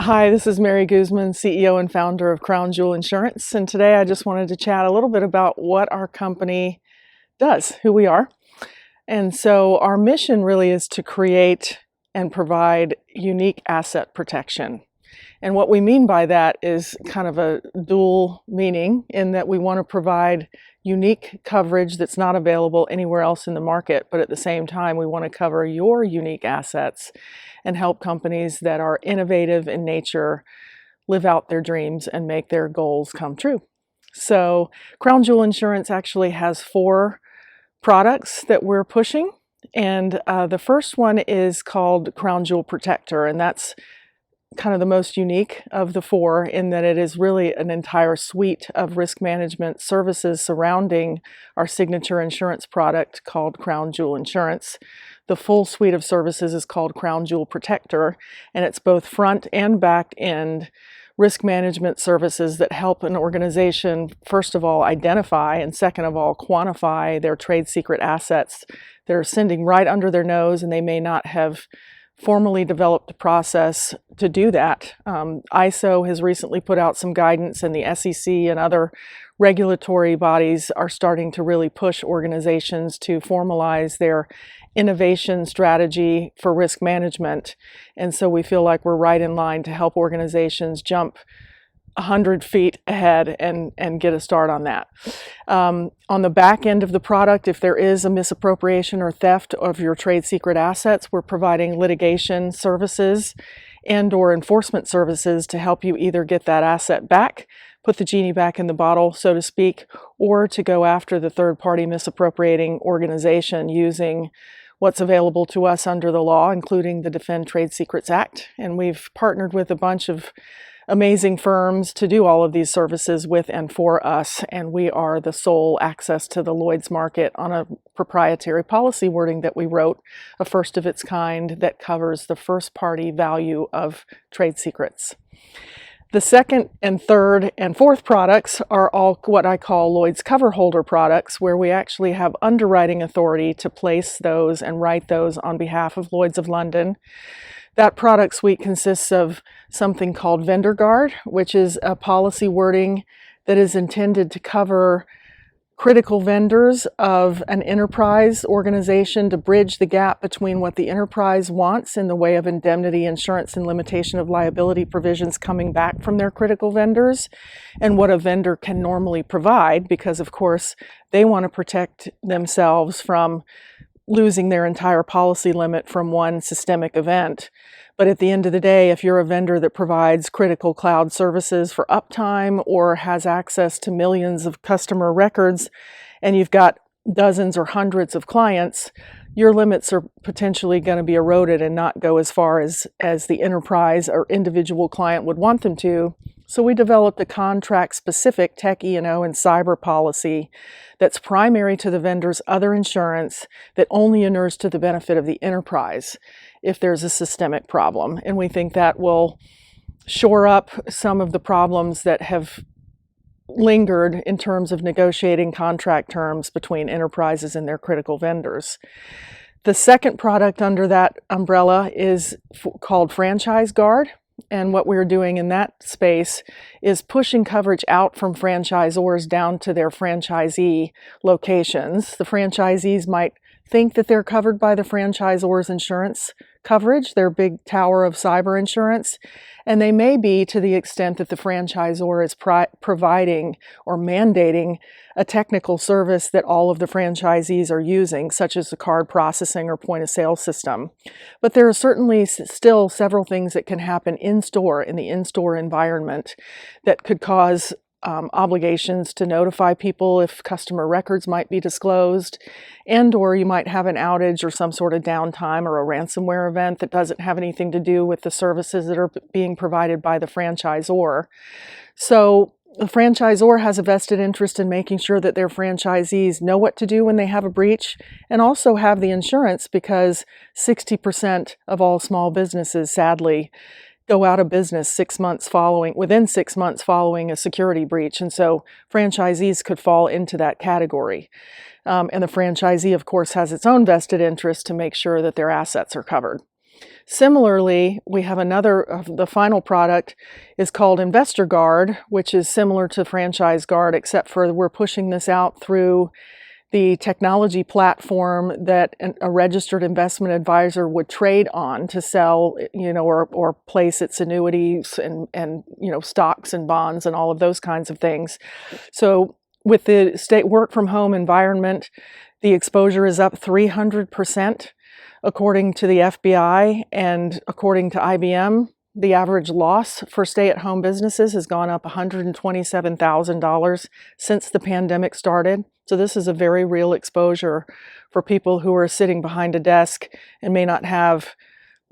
Hi, this is Mary Guzman, CEO and founder of Crown Jewel Insurance, and today I just wanted to chat a little bit about what our company does, who we are. And so our mission really is to create and provide unique asset protection. And what we mean by that is kind of a dual meaning in that we want to provide unique coverage that's not available anywhere else in the market, but at the same time we want to cover your unique assets and help companies that are innovative in nature live out their dreams and make their goals come true. So Crown Jewel Insurance actually has 4 products that we're pushing, and the first one is called Crown Jewel Protector, and that's kind of the most unique of the 4 in that it is really an entire suite of risk management services surrounding our signature insurance product called Crown Jewel Insurance. The full suite of services is called Crown Jewel Protector, and it's both front and back end risk management services that help an organization, first of all, identify, and second of all, quantify their trade secret assets that are sitting right under their nose, and they may not have formally developed a process to do that. ISO has recently put out some guidance, and the SEC and other regulatory bodies are starting to really push organizations to formalize their innovation strategy for risk management. And so we feel like we're right in line to help organizations jump 100 feet ahead and get a start on that. On the back end of the product, if there is a misappropriation or theft of your trade secret assets, we're providing litigation services and or enforcement services to help you either get that asset back, put the genie back in the bottle, so to speak, or to go after the third-party misappropriating organization using what's available to us under the law, including the Defend Trade Secrets Act. And we've partnered with a bunch of amazing firms to do all of these services with and for us, and we are the sole access to the Lloyd's market on a proprietary policy wording that we wrote, a first of its kind that covers the first party value of trade secrets. The second and third and fourth products are all what I call Lloyd's cover holder products, where we actually have underwriting authority to place those and write those on behalf of Lloyd's of London. That product suite consists of something called VendorGuard, which is a policy wording that is intended to cover critical vendors of an enterprise organization to bridge the gap between what the enterprise wants in the way of indemnity, insurance, and limitation of liability provisions coming back from their critical vendors and what a vendor can normally provide, because of course they want to protect themselves from losing their entire policy limit from one systemic event. But at the end of the day, if you're a vendor that provides critical cloud services for uptime or has access to millions of customer records and you've got dozens or hundreds of clients, your limits are potentially going to be eroded and not go as far as the enterprise or individual client would want them to. So we developed a contract-specific tech E&O and cyber policy that's primary to the vendor's other insurance that only inures to the benefit of the enterprise if there's a systemic problem. And we think that will shore up some of the problems that have lingered in terms of negotiating contract terms between enterprises and their critical vendors. The second product under that umbrella is called FranchiseGuard. And what we're doing in that space is pushing coverage out from franchisors down to their franchisee locations. The franchisees might think that they're covered by the franchisor's insurance coverage, their big tower of cyber insurance, and they may be to the extent that the franchisor is providing or mandating a technical service that all of the franchisees are using, such as the card processing or point of sale system. But there are certainly still several things that can happen in-store, in the in-store environment, that could cause obligations to notify people if customer records might be disclosed, and or you might have an outage or some sort of downtime or a ransomware event that doesn't have anything to do with the services that are being provided by the franchisor. So the franchisor has a vested interest in making sure that their franchisees know what to do when they have a breach and also have the insurance, because 60% of all small businesses, sadly, go out of business within 6 months following a security breach. And so franchisees could fall into that category. And the franchisee, of course, has its own vested interest to make sure that their assets are covered. Similarly, we have the final product is called InvestorGuard, which is similar to FranchiseGuard, except for we're pushing this out through the technology platform that a registered investment advisor would trade on to sell, or place its annuities and stocks and bonds and all of those kinds of things. So with the state work from home environment, the exposure is up 300%. According to the FBI and according to IBM, the average loss for stay-at-home businesses has gone up $127,000 since the pandemic started. So this is a very real exposure for people who are sitting behind a desk and may not have,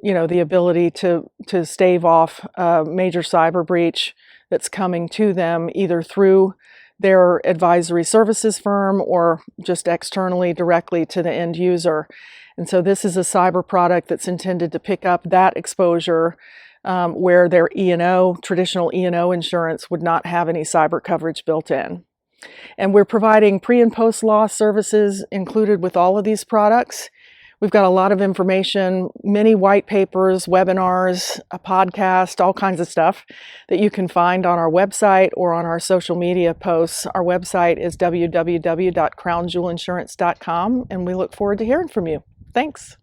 the ability to stave off a major cyber breach that's coming to them either through their advisory services firm or just externally directly to the end user. And so this is a cyber product that's intended to pick up that exposure where their E&O, traditional E&O insurance would not have any cyber coverage built in. And we're providing pre- and post-loss services included with all of these products. We've got a lot of information, many white papers, webinars, a podcast, all kinds of stuff that you can find on our website or on our social media posts. Our website is www.crownjewelininsurance.com, and we look forward to hearing from you. Thanks.